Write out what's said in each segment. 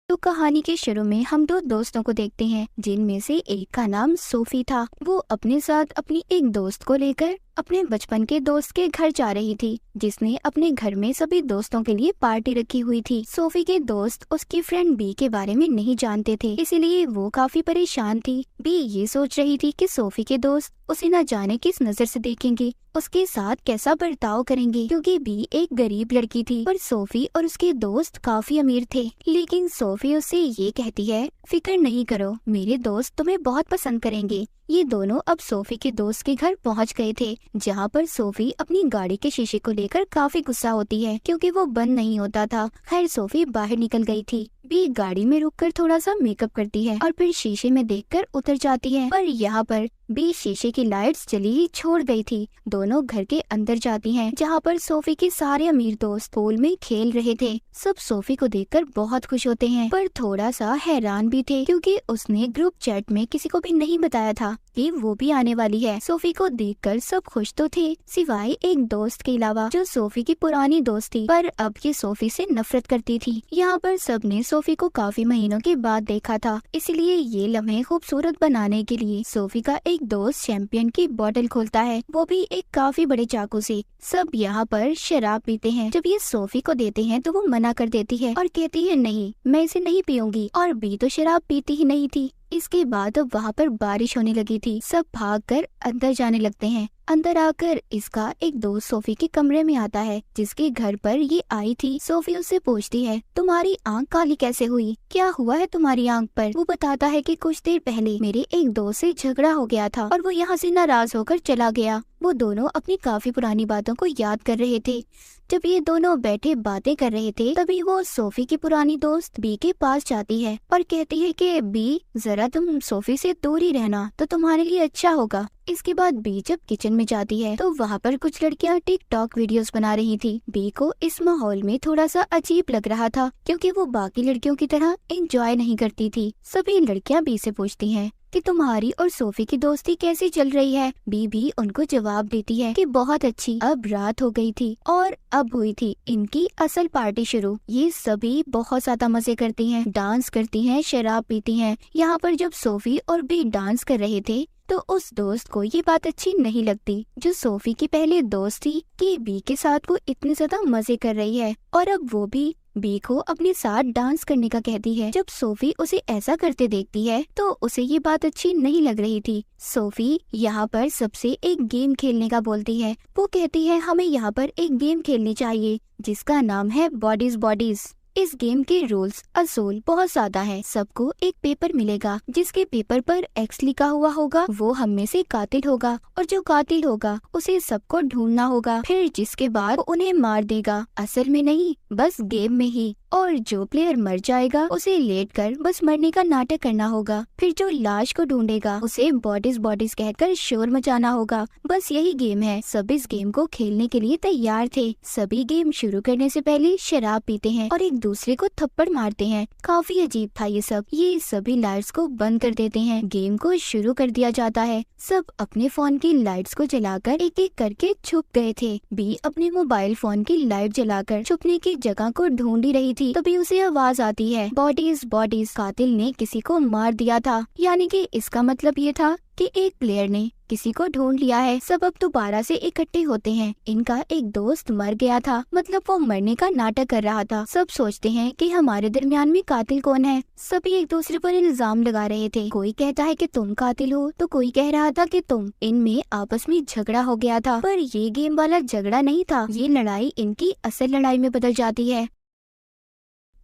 तो कहानी के शुरू में हम दो दोस्तों को देखते हैं, जिनमें से एक का नाम सोफी था। वो अपने साथ अपनी एक दोस्त को लेकर अपने बचपन के दोस्त के घर जा रही थी, जिसने अपने घर में सभी दोस्तों के लिए पार्टी रखी हुई थी। सोफी के दोस्त उसकी फ्रेंड बी के बारे में नहीं जानते थे, इसीलिए वो काफी परेशान थी। बी ये सोच रही थी कि सोफी के दोस्त उसे न जाने किस नजर से देखेंगे, उसके साथ कैसा बर्ताव करेंगे, क्योंकि बी एक गरीब लड़की थी और सोफी और उसके दोस्त काफी अमीर थे। लेकिन सोफी उससे ये कहती है, फिक्र नहीं करो, मेरे दोस्त तुम्हें बहुत पसंद करेंगे। ये दोनों अब सोफी के दोस्त के घर पहुंच गए थे, जहां पर सोफी अपनी गाड़ी के शीशे को लेकर काफी गुस्सा होती है, क्योंकि वो बंद नहीं होता था। खैर सोफी बाहर निकल गई थी। बी गाड़ी में रुककर थोड़ा सा मेकअप करती है और फिर शीशे में देखकर उतर जाती है, पर यहाँ पर बी शीशे की लाइट्स जली ही छोड़ गई थी। दोनों घर के अंदर जाती हैं, जहाँ पर सोफी के सारे अमीर दोस्त पूल में खेल रहे थे। सब सोफी को देखकर बहुत खुश होते हैं, पर थोड़ा सा हैरान भी थे, क्योंकि उसने ग्रुप चैट में किसी को भी नहीं बताया था कि वो भी आने वाली है। सोफी को देखकर सब खुश तो थे, सिवाय एक दोस्त के अलावा, जो सोफी की पुरानी दोस्त थी, पर अब ये सोफी से नफरत करती थी। यहाँ पर सबने सोफी को काफी महीनों के बाद देखा था, इसलिए ये लम्हे खूबसूरत बनाने के लिए सोफी का एक दोस्त चैंपियन की बोतल खोलता है, वो भी एक काफी बड़े चाकू से। सब यहाँ पर शराब पीते हैं। जब ये सोफी को देते हैं तो वो मना कर देती है और कहती है, नहीं, मैं इसे नहीं पीऊंगी। और बी तो शराब पीती ही नहीं थी। इसके बाद अब वहाँ पर बारिश होने लगी थी। सब भागकर अंदर जाने लगते हैं। अंदर आकर इसका एक दोस्त सोफी के कमरे में आता है, जिसके घर पर ये आई थी। सोफी उससे पूछती है, तुम्हारी आंख काली कैसे हुई, क्या हुआ है तुम्हारी आंख पर? वो बताता है कि कुछ देर पहले मेरे एक दोस्त से झगड़ा हो गया था और वो यहाँ से नाराज होकर चला गया। वो दोनों अपनी काफी पुरानी बातों को याद कर रहे थे। जब ये दोनों बैठे बातें कर रहे थे, तभी वो सोफी की पुरानी दोस्त बी के पास जाती है और कहती है कि बी, जरा तुम सोफी से दूर ही रहना तो तुम्हारे लिए अच्छा होगा। इसके बाद बी जब किचन में जाती है तो वहाँ पर कुछ लड़कियाँ टिकटॉक वीडियोस बना रही थी। बी को इस माहौल में थोड़ा सा अजीब लग रहा था, क्योंकि वो बाकी लड़कियों की तरह एंजॉय नहीं करती थी। सभी लड़कियाँ बी से पूछती हैं कि तुम्हारी और सोफी की दोस्ती कैसी चल रही है। बी भी उनको जवाब देती है कि बहुत अच्छी। अब रात हो गई थी और अब हुई थी इनकी असल पार्टी शुरू। ये सभी बहुत ज्यादा मजे करती हैं, डांस करती हैं, शराब पीती हैं। यहाँ पर जब सोफी और बी डांस कर रहे थे तो उस दोस्त को ये बात अच्छी नहीं लगती, जो सोफी की पहले दोस्त थी, कि बी के साथ वो इतने ज्यादा मजे कर रही है और अब वो भी बी को अपने साथ डांस करने का कहती है। जब सोफी उसे ऐसा करते देखती है तो उसे ये बात अच्छी नहीं लग रही थी। सोफी यहाँ पर सबसे एक गेम खेलने का बोलती है। वो कहती है, हमें यहाँ पर एक गेम खेलनी चाहिए जिसका नाम है बॉडीज बॉडीज। इस गेम के रूल्स असूल बहुत ज्यादा है। सबको एक पेपर मिलेगा, जिसके पेपर पर एक्स लिखा हुआ होगा वो हम में से कातिल होगा, और जो कातिल होगा उसे सबको ढूंढना होगा, फिर जिसके बाद वो उन्हें मार देगा, असल में नहीं, बस गेम में ही। और जो प्लेयर मर जाएगा उसे लेटकर बस मरने का नाटक करना होगा। फिर जो लाश को ढूंढेगा उसे बॉडीज बॉडीज कहकर शोर मचाना होगा। बस यही गेम है। सब इस गेम को खेलने के लिए तैयार थे। सभी गेम शुरू करने से पहले शराब पीते हैं और एक दूसरे को थप्पड़ मारते हैं। काफी अजीब था ये सब। ये सभी लाइट्स को बंद कर देते हैं। गेम को शुरू कर दिया जाता है। सब अपने फोन की लाइट्स को जलाकर एक एक करके छुप गए थे। बी अपने मोबाइल फोन की लाइट जलाकर छुपने की जगह को ढूंढ ही रही थी। तभी उसे आवाज आती है, बॉडीज बॉडीज, कातिल ने किसी को मार दिया था। यानी कि इसका मतलब ये था कि एक प्लेयर ने किसी को ढूंढ लिया है। सब अब दोबारा से इकट्ठे होते हैं। इनका एक दोस्त मर गया था, मतलब वो मरने का नाटक कर रहा था। सब सोचते हैं कि हमारे दरमियान में कातिल कौन है। सभी एक दूसरे पर इल्जाम लगा रहे थे। कोई कहता है कि तुम कातिल हो, तो कोई कह रहा था कि तुम। इनमें आपस में झगड़ा हो गया था, पर ये गेम वाला झगड़ा नहीं था। ये लड़ाई इनकी असल लड़ाई में बदल जाती है।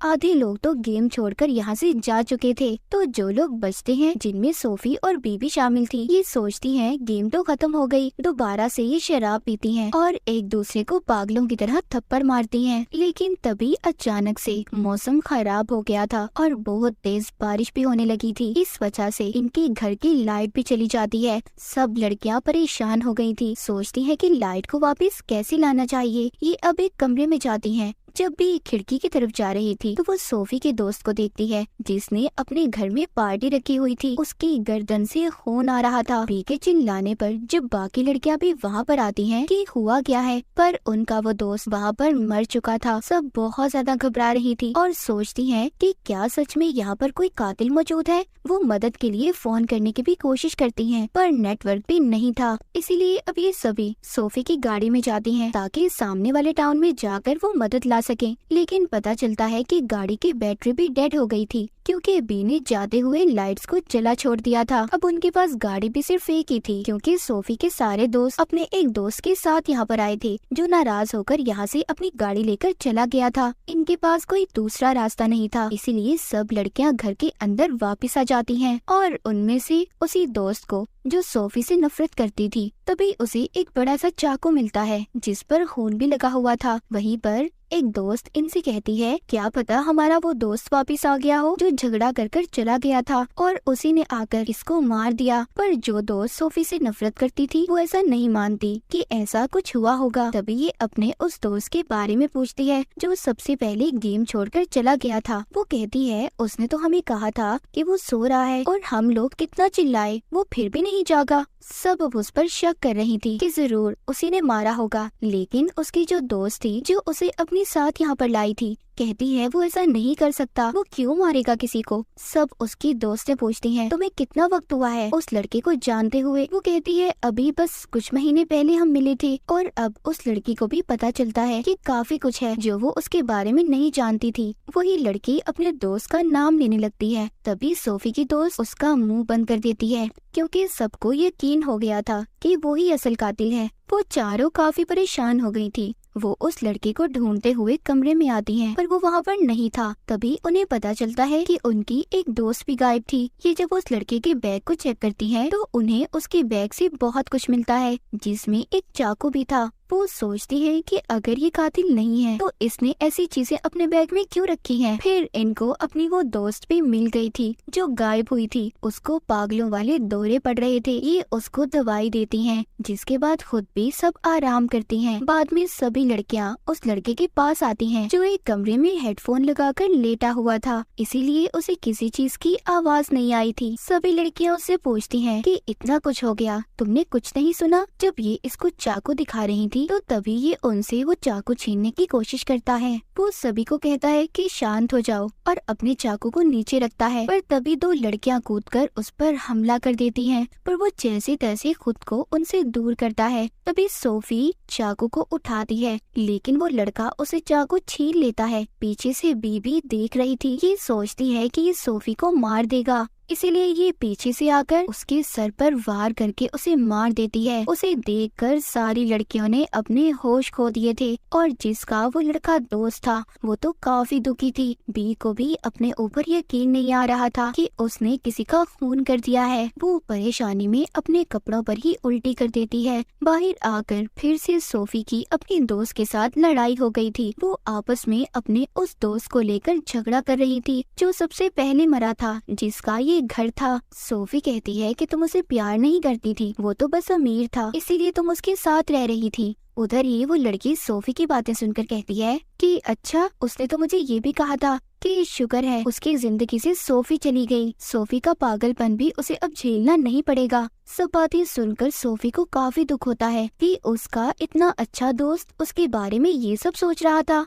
आधे लोग तो गेम छोड़कर यहाँ से जा चुके थे, तो जो लोग बचते हैं, जिनमें सोफी और बीबी शामिल थी, ये सोचती हैं गेम तो खत्म हो गई। दोबारा से ये शराब पीती हैं और एक दूसरे को पागलों की तरह थप्पड़ मारती हैं। लेकिन तभी अचानक से मौसम खराब हो गया था और बहुत तेज बारिश भी होने लगी थी। इस वजह से इनके घर की लाइट भी चली जाती है। सब लड़कियाँ परेशान हो गई थी, सोचती है कि लाइट को वापस कैसे लाना चाहिए। ये अब एक कमरे में जाती हैं, जब भी खिड़की की तरफ जा रही थी तो वो सोफी के दोस्त को देखती है जिसने अपने घर में पार्टी रखी हुई थी। उसकी गर्दन से खून आ रहा था। बी के चिल्लाने पर जब बाकी लड़कियां भी वहाँ पर आती हैं कि हुआ क्या है, पर उनका वो दोस्त वहाँ पर मर चुका था। सब बहुत ज्यादा घबरा रही थी और सोचती हैं कि क्या सच में यहाँ पर कोई कातिल मौजूद है। वो मदद के लिए फोन करने की भी कोशिश करती हैं, पर नेटवर्क भी नहीं था। इसीलिए अब ये सभी सोफी की गाड़ी में जाती हैं ताकि सामने वाले टाउन में जाकर वो मदद ला सकें। लेकिन पता चलता है कि गाड़ी की बैटरी भी डेड हो गई थी क्योंकि बी ने जाते हुए लाइट्स को जला छोड़ दिया था। अब उनके पास गाड़ी भी सिर्फ एक ही थी क्योंकि सोफी के सारे दोस्त अपने एक दोस्त के साथ यहाँ पर आए थे जो नाराज होकर यहाँ से अपनी गाड़ी लेकर चला गया था। इनके पास कोई दूसरा रास्ता नहीं था, इसीलिए सब लड़कियाँ घर के अंदर वापस आ जाती हैं और उनमें से उसी दोस्त को जो सोफी से नफरत करती थी तभी उसे एक बड़ा सा चाकू मिलता है जिस पर खून भी लगा हुआ था। वहीं पर एक दोस्त इनसे कहती है क्या पता हमारा वो दोस्त वापस आ गया हो जो झगड़ा कर चला गया था और उसी ने आकर इसको मार दिया। पर जो दोस्त सोफी से नफरत करती थी वो ऐसा नहीं मानती कि ऐसा कुछ हुआ होगा। तभी ये अपने उस दोस्त के बारे में पूछती है जो सबसे पहले गेम छोड़कर चला गया था। वो कहती है उसने तो हमें कहा था कि वो सो रहा है और हम लोग कितना चिल्लाए वो फिर भी नहीं जागा। सब अब उस पर शक कर रही थी कि जरूर उसी ने मारा होगा, लेकिन उसकी जो दोस्त थी जो उसे अपने साथ यहाँ पर लाई थी कहती है वो ऐसा नहीं कर सकता, वो क्यों मारेगा किसी को। सब उसकी दोस्त से पूछती हैं तुम्हें कितना वक्त हुआ है उस लड़के को जानते हुए। वो कहती है अभी बस कुछ महीने पहले हम मिले थे। और अब उस लड़की को भी पता चलता है कि काफी कुछ है जो वो उसके बारे में नहीं जानती थी। वही लड़की अपने दोस्त का नाम लेने लगती है। तभी सोफी की दोस्त उसका मुंह बंद कर देती है क्योंकि सबको यकीन हो गया था कि वो ही असल कातिल है। वो चारों काफी परेशान हो गई थी। वो उस लड़के को ढूंढते हुए कमरे में आती हैं, पर वो वहाँ पर नहीं था। तभी उन्हें पता चलता है कि उनकी एक दोस्त भी गायब थी। ये जब उस लड़के के बैग को चेक करती हैं, तो उन्हें उसके बैग से बहुत कुछ मिलता है जिसमें एक चाकू भी था। वो सोचती है कि अगर ये कातिल नहीं है तो इसने ऐसी चीजें अपने बैग में क्यों रखी हैं। फिर इनको अपनी वो दोस्त भी मिल गई थी जो गायब हुई थी। उसको पागलों वाले दौरे पड़ रहे थे। ये उसको दवाई देती हैं, जिसके बाद खुद भी सब आराम करती हैं। बाद में सभी लड़कियां उस लड़के के पास आती हैं जो एक कमरे में हेडफोन लगाकर लेटा हुआ था, इसीलिए उसे किसी चीज की आवाज नहीं आई थी। सभी लड़कियां उससे पूछती हैं कि इतना कुछ हो गया, तुमने कुछ नहीं सुना। जब ये इसको चाकू दिखा रही थी तो तभी ये उनसे वो चाकू छीनने की कोशिश करता है। वो सभी को कहता है कि शांत हो जाओ और अपने चाकू को नीचे रखता है। पर तभी दो लड़कियां कूदकर उस पर हमला कर देती हैं, पर वो जैसे तैसे खुद को उनसे दूर करता है। तभी सोफी चाकू को उठाती है, लेकिन वो लड़का उसे चाकू छीन लेता है। पीछे से बीबी देख रही थी। ये सोचती है कि ये सोफी को मार देगा, इसीलिए ये पीछे से आकर उसके सर पर वार करके उसे मार देती है। उसे देखकर सारी लड़कियों ने अपने होश खो दिए थे और जिसका वो लड़का दोस्त था वो तो काफी दुखी थी। बी को भी अपने ऊपर यकीन नहीं आ रहा था कि उसने किसी का खून कर दिया है। वो परेशानी में अपने कपड़ों पर ही उल्टी कर देती है। बाहर आकर फिर से सोफी की अपनी दोस्त के साथ लड़ाई हो गई थी। वो आपस में अपने उस दोस्त को लेकर झगड़ा कर रही थी जो सबसे पहले मरा था, जिसका ये घर था। सोफी कहती है कि तुम उसे प्यार नहीं करती थी, वो तो बस अमीर था इसीलिए तुम उसके साथ रह रही थी। उधर ही वो लड़की सोफी की बातें सुनकर कहती है कि अच्छा, उसने तो मुझे ये भी कहा था कि शुक्र है उसकी जिंदगी से सोफी चली गई। सोफी का पागलपन भी उसे अब झेलना नहीं पड़ेगा। सब बातें सुनकर सोफी को काफी दुख होता है कि उसका इतना अच्छा दोस्त उसके बारे में ये सब सोच रहा था।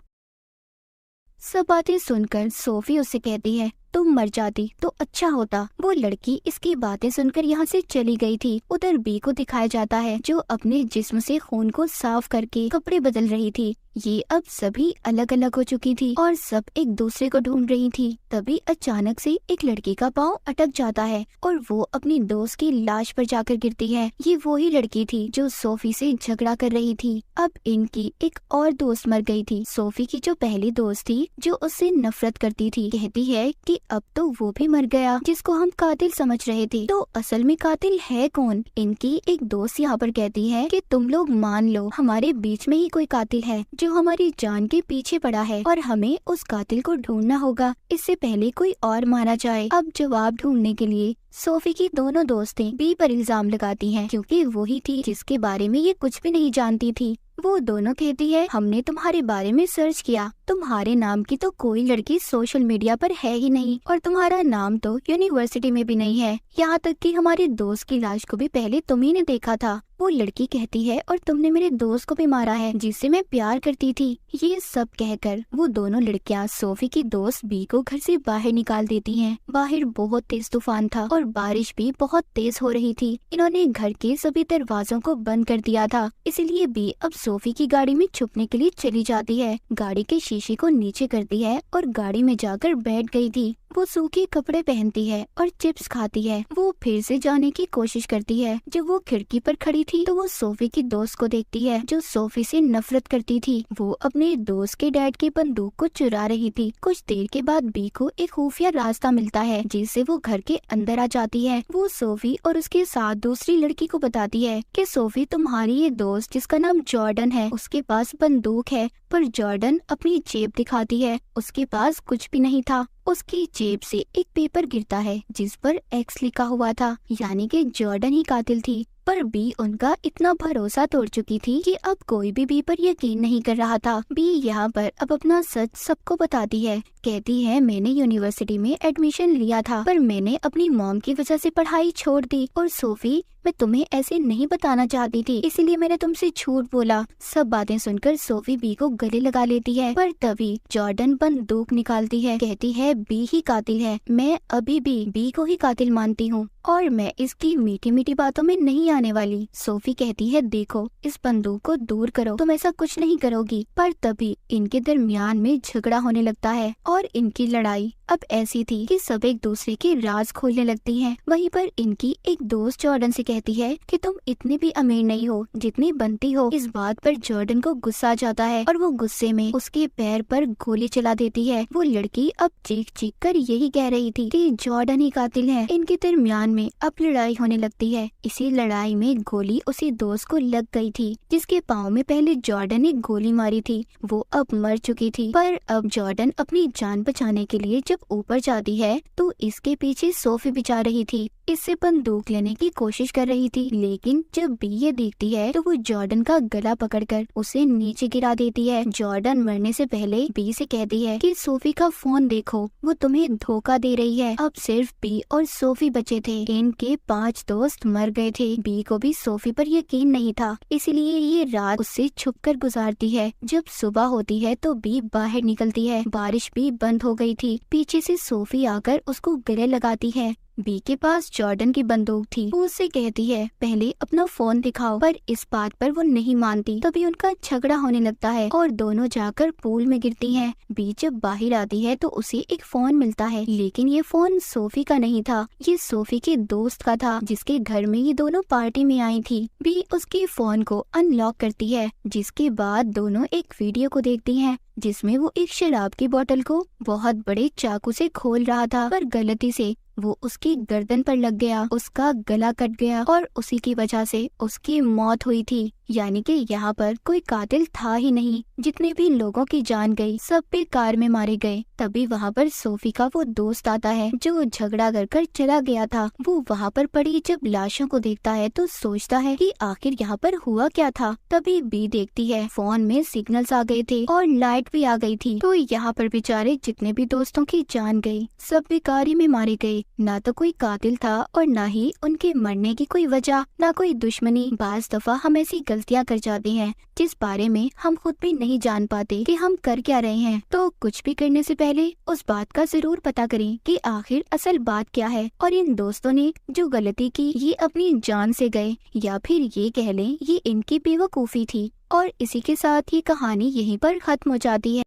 सब बातें सुनकर सोफी उससे कहती है तुम मर जाती तो अच्छा होता। वो लड़की इसकी बातें सुनकर यहाँ से चली गई थी। उधर बी को दिखाया जाता है जो अपने जिस्म से खून को साफ करके कपड़े बदल रही थी। ये अब सभी अलग अलग हो चुकी थी और सब एक दूसरे को ढूंढ रही थी। तभी अचानक से एक लड़की का पाँव अटक जाता है और वो अपनी दोस्त की लाश पर जाकर गिरती है। ये वही लड़की थी जो सोफी से झगड़ा कर रही थी। अब इनकी एक और दोस्त मर गई थी। सोफी की जो पहली दोस्त थी जो उससे नफरत करती थी कहती है कि अब तो वो भी मर गया जिसको हम कातिल समझ रहे थे। तो असल में कातिल है कौन? इनकी एक दोस्त यहाँ पर कहती है कि तुम लोग मान लो हमारे बीच में ही कोई कातिल है जो हमारी जान के पीछे पड़ा है और हमें उस कातिल को ढूंढना होगा इससे पहले कोई और मारा जाए। अब जवाब ढूंढने के लिए सोफी की दोनों दोस्तें बी पर इल्जाम लगाती हैं क्योंकि वही थी जिसके बारे में ये कुछ भी नहीं जानती थी। वो दोनों कहती है हमने तुम्हारे बारे में सर्च किया, तुम्हारे नाम की तो कोई लड़की सोशल मीडिया पर है ही नहीं और तुम्हारा नाम तो यूनिवर्सिटी में भी नहीं है, यहाँ तक कि हमारे दोस्त की लाश को भी पहले तुम्ही ने देखा था। वो लड़की कहती है और तुमने मेरे दोस्त को भी मारा है जिससे मैं प्यार करती थी। ये सब कहकर वो दोनों लड़कियां सोफी की दोस्त बी को घर से बाहर निकाल देती हैं। बाहर बहुत तेज तूफान था और बारिश भी बहुत तेज हो रही थी। इन्होंने घर के सभी दरवाजों को बंद कर दिया था, इसलिए बी अब सोफी की गाड़ी में छुपने के लिए चली जाती है। गाड़ी के शीशे को नीचे करती है और गाड़ी में जाकर बैठ गई थी। वो सूखे कपड़े पहनती है और चिप्स खाती है। वो फिर से जाने की कोशिश करती है। जब वो खिड़की पर खड़ी थी तो वो सोफी की दोस्त को देखती है जो सोफी से नफरत करती थी। वो अपने दोस्त के डैड की बंदूक को चुरा रही थी। कुछ देर के बाद बी को एक खुफिया रास्ता मिलता है जिससे वो घर के अंदर आ जाती है। वो सोफी और उसके साथ दूसरी लड़की को बताती है कि सोफी तुम्हारी ये दोस्त जिसका नाम जॉर्डन है उसके पास बंदूक है, पर जॉर्डन अपनी जेब दिखाती है, उसके पास कुछ भी नहीं था। उसकी जेब से एक पेपर गिरता है जिस पर एक्स लिखा हुआ था, यानी कि जॉर्डन ही कातिल थी। पर बी उनका इतना भरोसा तोड़ चुकी थी कि अब कोई भी बी पर यकीन नहीं कर रहा था। बी यहाँ पर अब अपना सच सबको बताती है। कहती है मैंने यूनिवर्सिटी में एडमिशन लिया था पर मैंने अपनी मॉम की वजह से पढ़ाई छोड़ दी, और सोफी मैं तुम्हें ऐसे नहीं बताना चाहती थी इसलिए मैंने तुमसे झूठ बोला। सब बातें सुनकर सोफी बी को गले लगा लेती है, पर तभी जॉर्डन बंदूक निकालती है। कहती है बी ही कातिल है, मैं अभी भी बी को ही कातिल मानती हूँ और मैं इसकी मीठी मीठी बातों में नहीं आने वाली। सोफी कहती है देखो इस बंदूक को दूर करो, तुम ऐसा कुछ नहीं करोगी। पर तभी इनके दरमियान में झगड़ा होने लगता है और इनकी लड़ाई अब ऐसी थी कि सब एक दूसरे के राज खोलने लगती हैं। वहीं पर इनकी एक दोस्त जॉर्डन से कहती है कि तुम इतने भी अमीर नहीं हो जितनी बनती हो। इस बात पर जॉर्डन को गुस्सा आ जाता है और वो गुस्से में उसके पैर पर गोली चला देती है। वो लड़की अब चीख चीख कर यही कह रही थी कि जॉर्डन ही कातिल है। इनके दरमियान में अब लड़ाई होने लगती है। इसी लड़ाई में गोली उसी दोस्त को लग गई थी जिसके पाँव में पहले जॉर्डन ने गोली मारी थी। वो अब मर चुकी थी, पर अब जॉर्डन अपनी जान बचाने के लिए जब ऊपर जाती है तो इसके पीछे सोफी भी जा रही थी। इससे बंदूक लेने की कोशिश कर रही थी, लेकिन जब बी ये देखती है तो वो जॉर्डन का गला पकड़कर उसे नीचे गिरा देती है। जॉर्डन मरने से पहले बी से कहती है कि सोफी का फोन देखो, वो तुम्हें धोखा दे रही है। अब सिर्फ बी और सोफी बचे थे। इनके 5 दोस्त मर गए थे। बी को भी सोफी पर यकीन नहीं था, इसलिए ये रात उससे छुपकर गुजारती है। जब सुबह होती है तो बी बाहर निकलती है। बारिश भी बंद हो गई थी। पीछे से सोफी आकर उसको गले लगाती है। बी के पास जॉर्डन की बंदूक थी। वो उससे कहती है पहले अपना फोन दिखाओ, पर इस बात पर वो नहीं मानती। तभी उनका झगड़ा होने लगता है और दोनों जाकर पूल में गिरती हैं। बी जब बाहर आती है तो उसे एक फोन मिलता है, लेकिन ये फोन सोफी का नहीं था, ये सोफी के दोस्त का था जिसके घर में ये दोनों पार्टी में आई थी। बी उसके फोन को अनलॉक करती है, जिसके बाद दोनों एक वीडियो को देखती हैं जिसमें वो एक शराब की बोतल को बहुत बड़े चाकू से खोल रहा था, पर गलती से वो उसकी गर्दन पर लग गया। उसका गला कट गया और उसी की वजह से उसकी मौत हुई थी। यानी कि यहाँ पर कोई कातिल था ही नहीं। जितने भी लोगों की जान गई सब बेकार में मारे गए। तभी वहाँ पर सोफी का वो दोस्त आता है जो झगड़ा कर चला गया था। वो वहाँ पर पड़ी जब लाशों को देखता है तो सोचता है कि आखिर यहाँ पर हुआ क्या था। तभी बी देखती है फोन में सिग्नल्स आ गए थे और लाइट भी आ गई थी। तो यहाँ पर बेचारे जितने भी दोस्तों की जान गई सब बेकारी में मारे गए। ना तो कोई कातिल था और ना ही उनके मरने की कोई वजह, ना कोई दुश्मनी। बाज दफा हम ऐसी गलतियाँ कर जाते हैं जिस बारे में हम खुद भी नहीं जान पाते कि हम कर क्या रहे हैं। तो कुछ भी करने से पहले उस बात का जरूर पता करें कि आखिर असल बात क्या है। और इन दोस्तों ने जो गलती की ये अपनी जान से गए, या फिर ये कह लें ये इनकी बेवकूफी थी। और इसी के साथ ये कहानी यहीं पर खत्म हो जाती है।